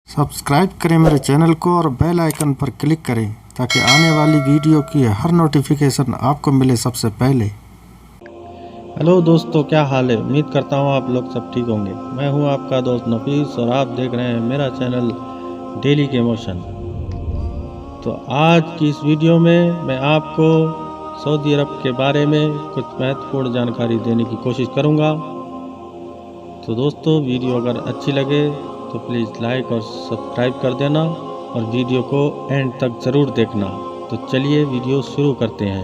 Subscribe करें मेरे channel को और बेल आइकन पर क्लिक करें ताकि आने वाली वीडियो की हर नोटिफिकेशन आपको मिले सबसे पहले। हेलो दोस्तों, क्या हाल है। उम्मीद करता हूँ आप लोग सब ठीक होंगे। मैं हूँ आपका दोस्त नफीस और आप देख रहे हैं मेरा चैनल डेली के मोशन। तो आज की इस वीडियो में मैं आपको सऊदी अरब के बारे में कुछ महत्वपूर्ण जानकारी देने की कोशिश करूँगा। तो दोस्तों, वीडियो अगर अच्छी लगे तो प्लीज़ लाइक और सब्सक्राइब कर देना और वीडियो को एंड तक ज़रूर देखना। तो चलिए वीडियो शुरू करते हैं।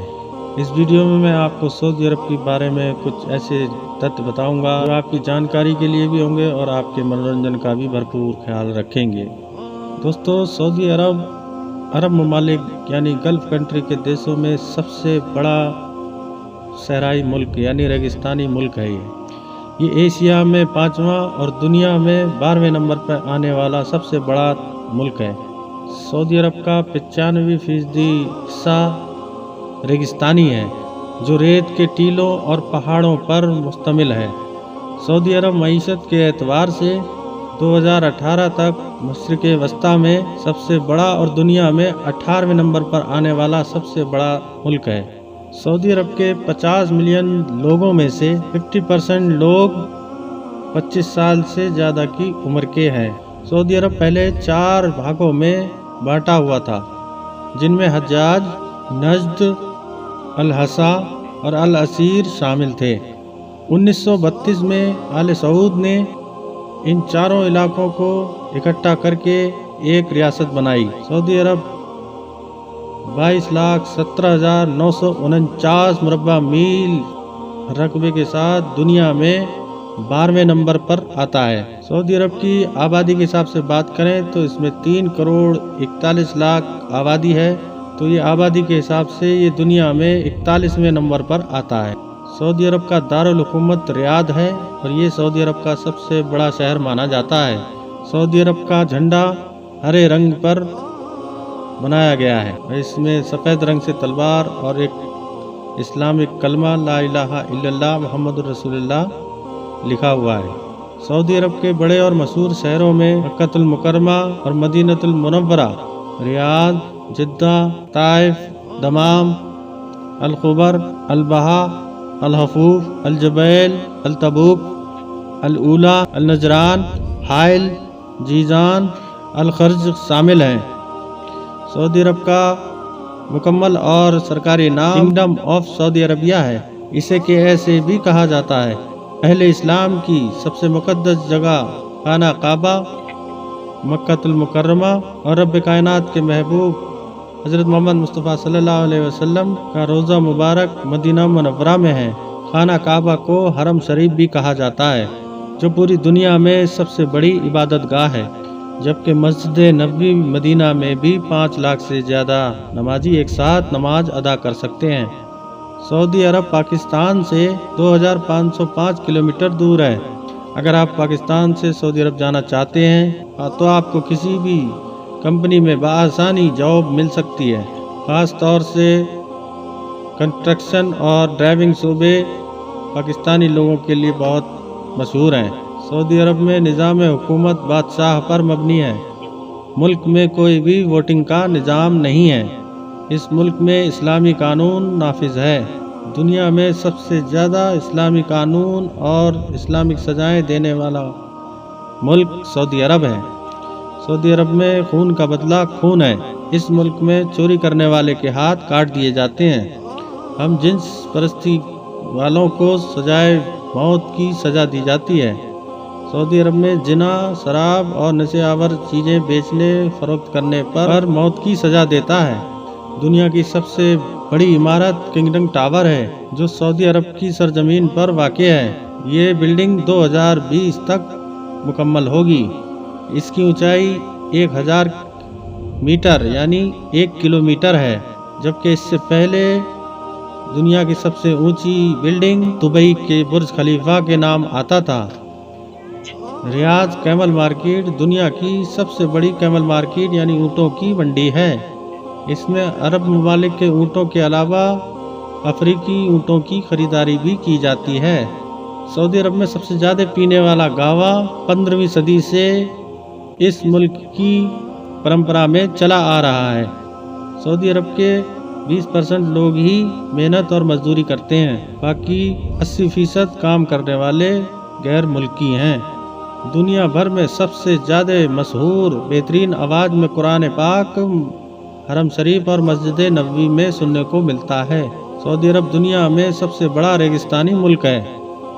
इस वीडियो में मैं आपको सऊदी अरब के बारे में कुछ ऐसे तथ्य बताऊंगा जो आपकी जानकारी के लिए भी होंगे और आपके मनोरंजन का भी भरपूर ख्याल रखेंगे। दोस्तों, सऊदी अरब ममालिक यानी गल्फ़ कंट्री के देशों में सबसे बड़ा सहराई मुल्क यानी रेगिस्तानी मुल्क है। ये एशिया में 5वां और दुनिया में 12वें नंबर पर आने वाला सबसे बड़ा मुल्क है। सऊदी अरब का 95% हिस्सा रेगिस्तानी है जो रेत के टीलों और पहाड़ों पर मुश्तमिल है। सऊदी अरब मईशत के एतबार से 2018 तक मशरिक़ वस्ता में सबसे बड़ा और दुनिया में 18वें नंबर पर आने वाला सबसे बड़ा मुल्क है। सऊदी अरब के 50 मिलियन लोगों में से 50% लोग 25 साल से ज़्यादा की उम्र के हैं। सऊदी अरब पहले 4 भागों में बांटा हुआ था, जिनमें हज्जाज, नजद, अल-हसा और अल-असीर शामिल थे। 1932 में आले सऊद ने इन चारों इलाकों को इकट्ठा करके एक रियासत बनाई। सऊदी अरब 22,17,949 मुरब्बा मील रकबे के साथ दुनिया में 12वें नंबर पर आता है। सऊदी अरब की आबादी के हिसाब से बात करें तो इसमें 3 करोड़ 41 लाख आबादी है। तो ये आबादी के हिसाब से ये दुनिया में 41वें नंबर पर आता है। सऊदी अरब का दारुल हुकूमत रियाद है और ये सऊदी अरब का सबसे बड़ा शहर माना जाता है। सऊदी अरब का झंडा हरे रंग पर बनाया गया है। इसमें सफ़ेद रंग से तलवार और एक इस्लामिक कलमा ला इलाहा इल्लल्लाह मुहम्मदुर रसूलुल्लाह लिखा हुआ है। सऊदी अरब के बड़े और मशहूर शहरों में मक्कातुल मुकर्रमा और मदीनतुल मुनव्वरा, रियाद, जिद्दा, ताइफ, दमाम, अल-खुबर, अल-बहा, अल-हफूफ, अल-जबैल, अल-तबूक, अल-ऊला, अल-नजरान, हाइल, जीजान, अल-खर्ज शामिल हैं। सऊदी अरब का मुकम्मल और सरकारी नाम किंगडम ऑफ सऊदी अरबिया है। इसे के ऐसे भी कहा जाता है। अहले इस्लाम की सबसे मुक़द्दस जगह खाना काबा, मक्कातुल मुकर्रमा और रब कायनात के महबूब हज़रत मोहम्मद मुस्तफ़ा सल्लल्लाहु अलैहि वसल्लम का रोज़ा मुबारक मदीना मुनव्वरा में है। खाना काबा को हरम शरीफ भी कहा जाता है, जो पूरी दुनिया में सबसे बड़ी इबादत गाह है, जबकि मस्जिद नबवी मदीना में भी 5 लाख से ज़्यादा नमाजी एक साथ नमाज अदा कर सकते हैं। सऊदी अरब पाकिस्तान से 2505 किलोमीटर दूर है। अगर आप पाकिस्तान से सऊदी अरब जाना चाहते हैं तो आपको किसी भी कंपनी में बआसानी जॉब मिल सकती है। ख़ास तौर से कंस्ट्रक्शन और ड्राइविंग शोबे पाकिस्तानी लोगों के लिए बहुत मशहूर हैं। सऊदी अरब में निज़ाम हुकूमत बादशाह पर मबनी है। मुल्क में कोई भी वोटिंग का निज़ाम नहीं है। इस मुल्क में इस्लामी कानून नाफिज है। दुनिया में सबसे ज़्यादा इस्लामी कानून और इस्लामिक सजाएं देने वाला मुल्क सऊदी अरब है। सऊदी अरब में खून का बदला खून है। इस मुल्क में चोरी करने वाले के हाथ काट दिए जाते हैं। हम जिन्स परस्ती वालों को सजाए मौत की सज़ा दी जाती है। सऊदी अरब में जिना, शराब और नशे आवर चीज़ें बेचने फरोख्त करने पर मौत की सज़ा देता है। दुनिया की सबसे बड़ी इमारत किंगडम टावर है, जो सऊदी अरब की सरजमीन पर वाक़ है। ये बिल्डिंग 2020 तक मुकम्मल होगी। इसकी ऊंचाई 1000 मीटर यानी 1 किलोमीटर है, जबकि इससे पहले दुनिया की सबसे ऊंची बिल्डिंग दुबई के बुर्ज खलीफा के नाम आता था। रियाद कैमल मार्केट दुनिया की सबसे बड़ी कैमल मार्केट यानी ऊँटों की मंडी है। इसमें अरब ममालिक के ऊँटों के अलावा अफ्रीकी ऊँटों की खरीदारी भी की जाती है। सऊदी अरब में सबसे ज़्यादा पीने वाला गावा 15वीं सदी से इस मुल्क की परंपरा में चला आ रहा है। सऊदी अरब के 20% लोग ही मेहनत और मजदूरी करते हैं, बाकी 80% काम करने वाले गैर मुल्की हैं। दुनिया भर में सबसे ज़्यादा मशहूर बेहतरीन आवाज़ में कुरान पाक हरम शरीफ और मस्जिद नबवी में सुनने को मिलता है। सऊदी अरब दुनिया में सबसे बड़ा रेगिस्तानी मुल्क है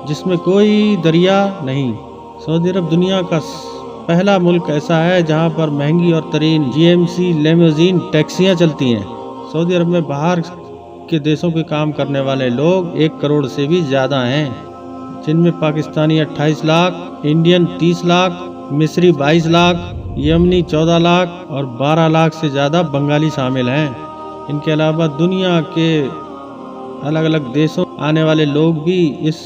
जिसमें कोई दरिया नहीं। सऊदी अरब दुनिया का पहला मुल्क ऐसा है जहां पर महंगी और तरीन GMC लेमोजीन टैक्सियां चलती हैं। सऊदी अरब में बाहर के देशों के काम करने वाले लोग 1 करोड़ से भी ज़्यादा हैं, जिनमें पाकिस्तानी 28 लाख, इंडियन 30 लाख, मिस्री 22 लाख, यमनी 14 लाख और 12 लाख से ज़्यादा बंगाली शामिल हैं। इनके अलावा दुनिया के अलग अलग देशों आने वाले लोग भी इस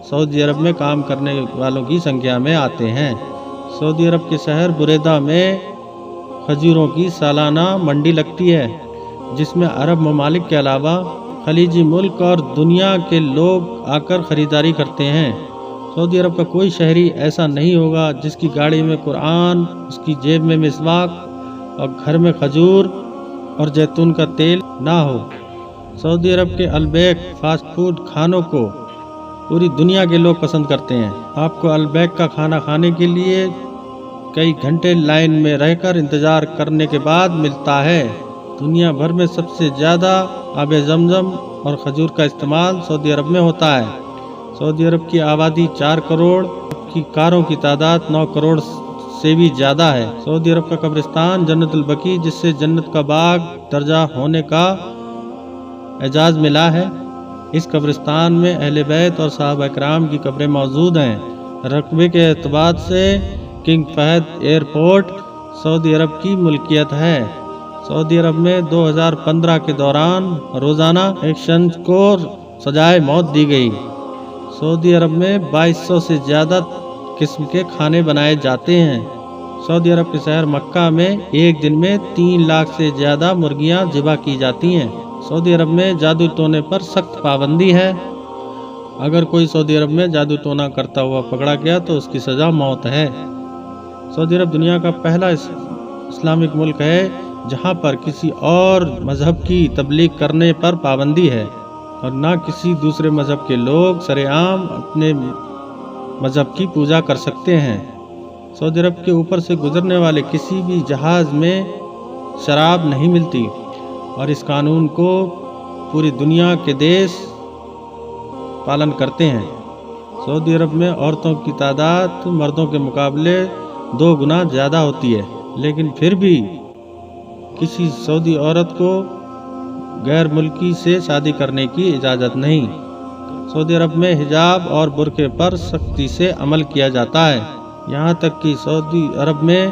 सऊदी अरब में काम करने वालों की संख्या में आते हैं। सऊदी अरब के शहर बुरेदा में खजूरों की सालाना मंडी लगती है, जिसमें अरब ममालिक के अलावा खलीजी मुल्क और दुनिया के लोग आकर ख़रीदारी करते हैं। सऊदी अरब का कोई शहरी ऐसा नहीं होगा जिसकी गाड़ी में कुरान, उसकी जेब में मिसवाक और घर में खजूर और जैतून का तेल ना हो। सऊदी अरब के अलबैक फास्ट फूड खानों को पूरी दुनिया के लोग पसंद करते हैं। आपको अलबैक का खाना खाने के लिए कई घंटे लाइन में रहकर इंतज़ार करने के बाद मिलता है। दुनिया भर में सबसे ज़्यादा आब ज़मज़म और खजूर का इस्तेमाल सऊदी अरब में होता है। सऊदी अरब की आबादी 4 करोड़ की कारों की तादाद 9 करोड़ से भी ज़्यादा है। सऊदी अरब का कब्रिस्तान जन्नतुल बकी, जिससे जन्नत का बाग दर्जा होने का एजाज़ मिला है। इस कब्रिस्तान में अहले बैत और सहाबा इकराम की कब्रें मौजूद हैं। रकबे के एतबार से किंग फहद एयरपोर्ट सऊदी अरब की मुल्कियत है। सऊदी अरब में 2015 के दौरान रोज़ाना एक शख्स को सजाए मौत दी गई। सऊदी अरब में 2200 से ज़्यादा किस्म के खाने बनाए जाते हैं। सऊदी अरब के शहर मक्का में एक दिन में 3 लाख से ज़्यादा मुर्गियां ज़िबा की जाती हैं। सऊदी अरब में जादू टोने पर सख्त पाबंदी है। अगर कोई सऊदी अरब में जादू टोना करता हुआ पकड़ा गया तो उसकी सज़ा मौत है। सऊदी अरब दुनिया का पहला इस्लामिक मुल्क है जहां पर किसी और मज़हब की तबलीग करने पर पाबंदी है और ना किसी दूसरे मज़हब के लोग सरेआम अपने मज़हब की पूजा कर सकते हैं। सऊदी अरब के ऊपर से गुजरने वाले किसी भी जहाज़ में शराब नहीं मिलती और इस कानून को पूरी दुनिया के देश पालन करते हैं। सऊदी अरब में औरतों की तादाद मर्दों के मुकाबले 2 गुना ज़्यादा होती है, लेकिन फिर भी किसी सऊदी औरत को गैर मुल्की से शादी करने की इजाज़त नहीं। सऊदी अरब में हिजाब और बुर्के पर सख्ती से अमल किया जाता है। यहाँ तक कि सऊदी अरब में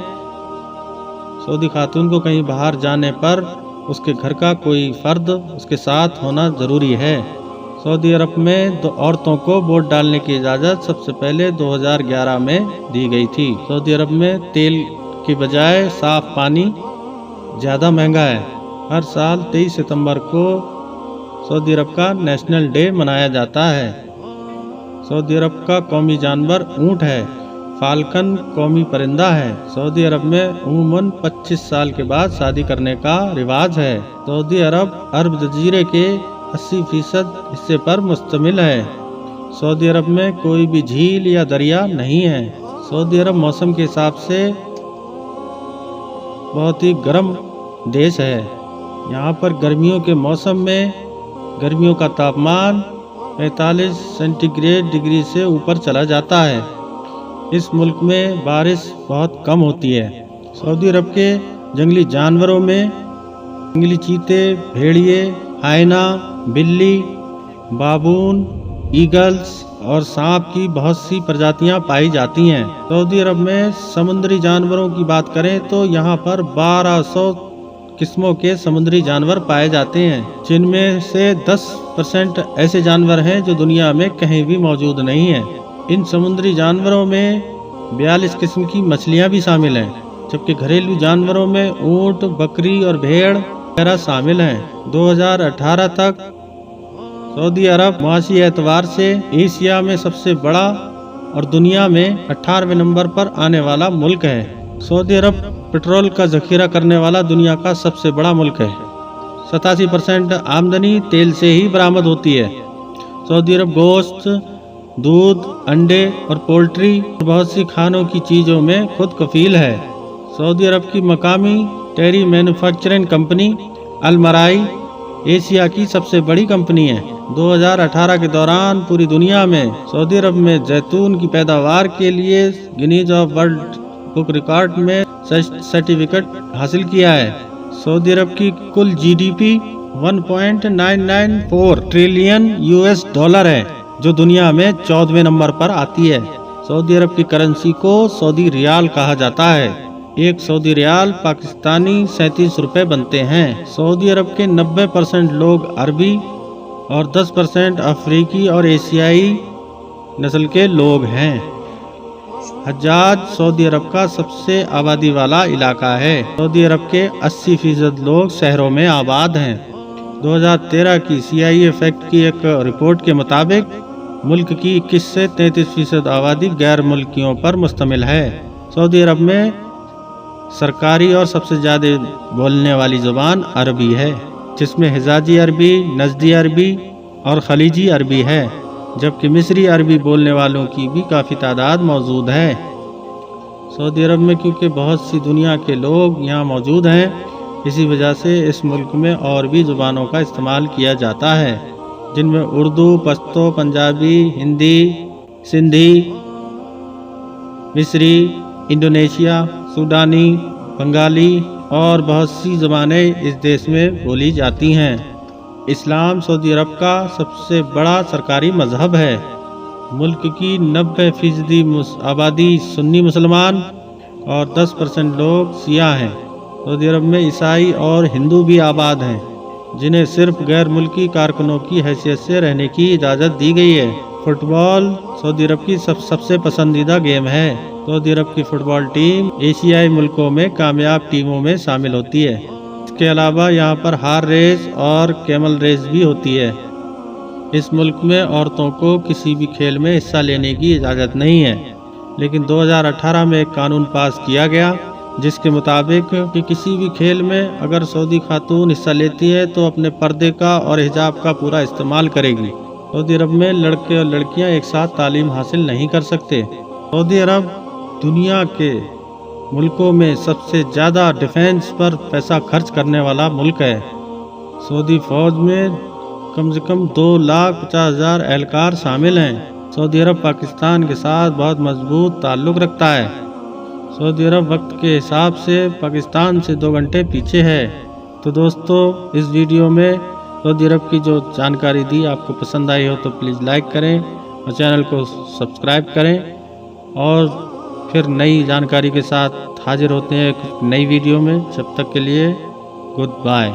सऊदी खातून को कहीं बाहर जाने पर उसके घर का कोई फ़र्द उसके साथ होना ज़रूरी है। सऊदी अरब में औरतों को वोट डालने की इजाज़त सबसे पहले 2011 में दी गई थी। सऊदी अरब में तेल की बजाय साफ़ पानी ज़्यादा महंगा है। हर साल 23 सितंबर को सऊदी अरब का नेशनल डे मनाया जाता है। सऊदी अरब का कौमी जानवर ऊँट है। फाल्कन कौमी परिंदा है। सऊदी अरब में उमूमन 25 साल के बाद शादी करने का रिवाज है। सऊदी अरब अरब जजीरे के 80% हिस्से पर मुश्तमिल है। सऊदी अरब में कोई भी झील या दरिया नहीं है। सऊदी अरब मौसम के हिसाब से बहुत ही गर्म देश है। यहाँ पर गर्मियों के मौसम में गर्मियों का तापमान 45 सेंटीग्रेड डिग्री से ऊपर चला जाता है। इस मुल्क में बारिश बहुत कम होती है। सऊदी अरब के जंगली जानवरों में जंगली चीते, भेड़िए, हायना, बिल्ली, बाबून, ईगल्स और सांप की बहुत सी प्रजातियां पाई जाती हैं। सऊदी अरब में समुद्री जानवरों की बात करें तो यहाँ पर 1200 किस्मों के समुद्री जानवर पाए जाते हैं, जिनमें से 10% ऐसे जानवर हैं जो दुनिया में कहीं भी मौजूद नहीं हैं। इन समुद्री जानवरों में 42 किस्म की मछलियाँ भी शामिल हैं, जबकि घरेलू जानवरों में ऊँट, बकरी और भेड़ वगैरह शामिल हैं। 2018 तक सऊदी अरब मुआशी एतबार से एशिया में सबसे बड़ा और दुनिया में 18वें नंबर पर आने वाला मुल्क है। सऊदी अरब पेट्रोल का जखीरा करने वाला दुनिया का सबसे बड़ा मुल्क है। 87% आमदनी तेल से ही बरामद होती है। सऊदी अरब गोश्त, दूध, अंडे और पोल्ट्री और बहुत सी खानों की चीज़ों में खुद कफील है। सऊदी अरब की मकामी डेयरी मैन्युफैक्चरिंग कंपनी अल-मराई एशिया की सबसे बड़ी कंपनी है। 2018 के दौरान पूरी दुनिया में सऊदी अरब में जैतून की पैदावार के लिए Guinness of world book record में सर्टिफिकेट हासिल किया है। सऊदी अरब की कुल जीडीपी 1.994 ट्रिलियन यूएस डॉलर है, जो दुनिया में 14वें नंबर पर आती है। सऊदी अरब की करेंसी को सऊदी रियाल कहा जाता है। एक सऊदी रियाल पाकिस्तानी 37 रुपये बनते हैं। सऊदी अरब के 90% लोग अरबी और 10% अफ्रीकी और एशियाई नस्ल के लोग हैं। हज्जाज सऊदी अरब का सबसे आबादी वाला इलाका है। सऊदी अरब के 80% लोग शहरों में आबाद हैं। 2013 की CIA फैक्ट की एक रिपोर्ट के मुताबिक मुल्क की 21 से 33% आबादी गैर मुल्कियों पर मुश्तमिल है। सऊदी अरब में सरकारी और सबसे ज़्यादा बोलने वाली ज़ुबान अरबी है, जिसमें हिजाजी अरबी, नजदी अरबी और खलीजी अरबी है, जबकि मिस्री अरबी बोलने वालों की भी काफ़ी तादाद मौजूद है। सऊदी अरब में क्योंकि बहुत सी दुनिया के लोग यहाँ मौजूद हैं, इसी वजह से इस मुल्क में और भी ज़ुबानों का इस्तेमाल किया जाता है, जिनमें उर्दू, पश्तो, पंजाबी, हिंदी, सिंधी, मिस्री, इंडोनेशिया, सूडानी, बंगाली और बहुत सी ज़बानें इस देश में बोली जाती हैं। इस्लाम सऊदी अरब का सबसे बड़ा सरकारी मज़हब है। मुल्क की 90% आबादी सुन्नी मुसलमान और 10% लोग शिया हैं। सऊदी अरब में ईसाई और हिंदू भी आबाद हैं, जिन्हें सिर्फ गैर मुल्की कारकुनों की हैसियत से रहने की इजाज़त दी गई है। फुटबॉल सऊदी अरब की सबसे पसंदीदा गेम है। सऊदी अरब की फुटबॉल टीम एशियाई मुल्कों में कामयाब टीमों में शामिल होती है। इसके अलावा यहाँ पर हार रेस और कैमल रेस भी होती है। इस मुल्क में औरतों को किसी भी खेल में हिस्सा लेने की इजाज़त नहीं है, लेकिन 2018 में एक कानून पास किया गया जिसके मुताबिक कि किसी भी खेल में अगर सऊदी खातून हिस्सा लेती है तो अपने पर्दे का और हिजाब का पूरा इस्तेमाल करेगी। सऊदी अरब में लड़के और लड़कियां एक साथ तालीम हासिल नहीं कर सकते। सऊदी अरब दुनिया के मुल्कों में सबसे ज़्यादा डिफेंस पर पैसा खर्च करने वाला मुल्क है। सऊदी फ़ौज में कम से कम 2,50,000 एहलकार शामिल हैं। सऊदी अरब पाकिस्तान के साथ बहुत मजबूत ताल्लुक़ रखता है। सऊदी अरब वक्त के हिसाब से पाकिस्तान से 2 घंटे पीछे है। तो दोस्तों, इस वीडियो में सऊदी अरब की जो जानकारी दी आपको पसंद आई हो तो प्लीज़ लाइक करें और चैनल को सब्सक्राइब करें, और फिर नई जानकारी के साथ हाजिर होते हैं एक नई वीडियो में। जब तक के लिए गुड बाय।